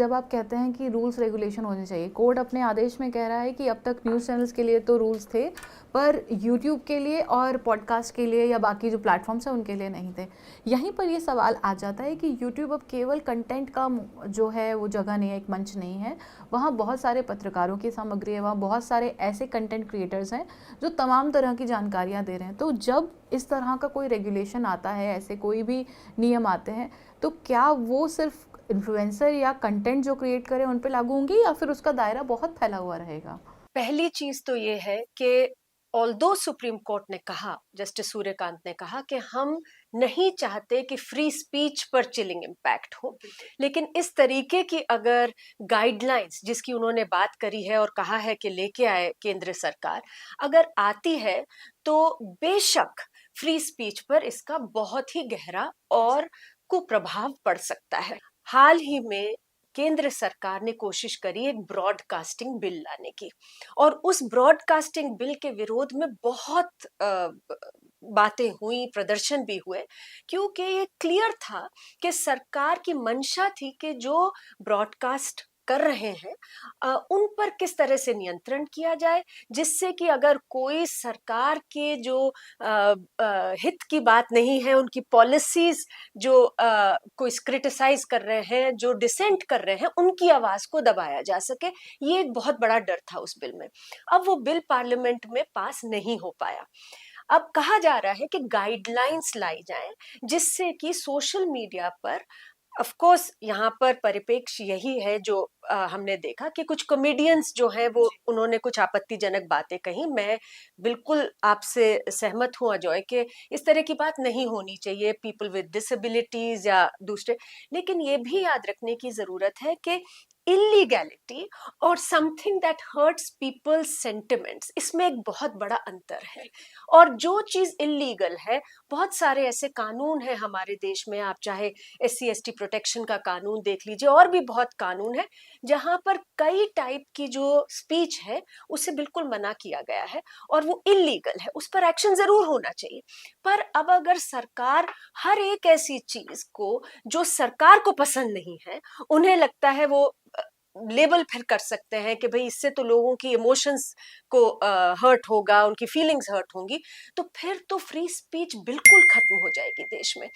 जब आप कहते हैं कि रूल्स रेगुलेशन होने चाहिए, कोर्ट अपने आदेश में कह रहा है कि अब तक न्यूज़ चैनल्स के लिए तो रूल्स थे, पर यूट्यूब के लिए और पॉडकास्ट के लिए या बाकी जो प्लेटफॉर्म्स हैं उनके लिए नहीं थे। यहीं पर ये सवाल आ जाता है कि यूट्यूब अब केवल कंटेंट का जो है वो जगह नहीं है, एक मंच नहीं है। वहाँ बहुत सारे पत्रकारों की सामग्री है, वहाँ बहुत सारे ऐसे कंटेंट क्रिएटर्स हैं जो तमाम तरह की जानकारियाँ दे रहे हैं। तो जब इस तरह का कोई रेगुलेशन आता है, ऐसे कोई भी नियम आते हैं, तो क्या वो सिर्फ इन्फ्लुएंसर या कंटेंट जो क्रिएट करे उन पे लागू होंगे या फिर उसका दायरा बहुत फैला हुआ रहेगा? पहली चीज तो ये है कि ऑल्दो सुप्रीम कोर्ट ने कहा, जस्टिस सूर्यकांत ने कहा कि हम नहीं चाहते कि फ्री स्पीच पर चिलिंग इम्पैक्ट हो, लेकिन इस तरीके की अगर गाइडलाइंस जिसकी उन्होंने बात करी है और कहा है कि लेके आए केंद्र सरकार, अगर आती है तो बेशक फ्री स्पीच पर इसका बहुत ही गहरा और कुप्रभाव पड़ सकता है। हाल ही में केंद्र सरकार ने कोशिश करी एक ब्रॉडकास्टिंग बिल लाने की, और उस ब्रॉडकास्टिंग बिल के विरोध में बहुत बातें हुई, प्रदर्शन भी हुए, क्योंकि ये क्लियर था कि सरकार की मंशा थी कि जो ब्रॉडकास्ट कर रहे हैं उन पर किस तरह से नियंत्रण किया जाए, जिससे कि अगर कोई सरकार के जो हित की बात नहीं है, उनकी पॉलिसीज जो कोई क्रिटिसाइज कर रहे हैं, जो डिसेंट कर रहे हैं, उनकी आवाज को दबाया जा सके। ये एक बहुत बड़ा डर था उस बिल में। अब वो बिल पार्लियामेंट में पास नहीं हो पाया। अब कहा जा रहा है कि गाइडलाइंस लाई जाएं जिससे कि सोशल मीडिया पर, ऑफ कोर्स यहाँ पर परिपेक्ष यही है जो हमने देखा कि कुछ कॉमेडियंस जो हैं वो उन्होंने कुछ आपत्तिजनक बातें कही। मैं बिल्कुल आपसे सहमत हूँ अजय कि इस तरह की बात नहीं होनी चाहिए, पीपल विद डिसेबिलिटीज या दूसरे, लेकिन ये भी याद रखने की जरूरत है कि इलीगैलिटी और something that hurts people's sentiments, इसमें एक बहुत बड़ा अंतर है। और जो चीज इलीगल है, बहुत सारे ऐसे कानून हैं हमारे देश में, आप चाहे SC ST प्रोटेक्शन का कानून देख लीजिए, और भी बहुत कानून है जहां पर कई टाइप की जो स्पीच है उसे बिल्कुल मना किया गया है और वो इलीगल है, उस पर एक्शन जरूर होना चाहिए। पर अब अगर सरकार हर एक ऐसी चीज को जो सरकार को पसंद नहीं है, उन्हें लगता है वो लेबल फिर कर सकते हैं कि भाई इससे तो लोगों की इमोशंस को हर्ट होगा, उनकी फीलिंग्स हर्ट होंगी, तो फिर तो फ्री स्पीच बिल्कुल खत्म हो जाएगी देश में।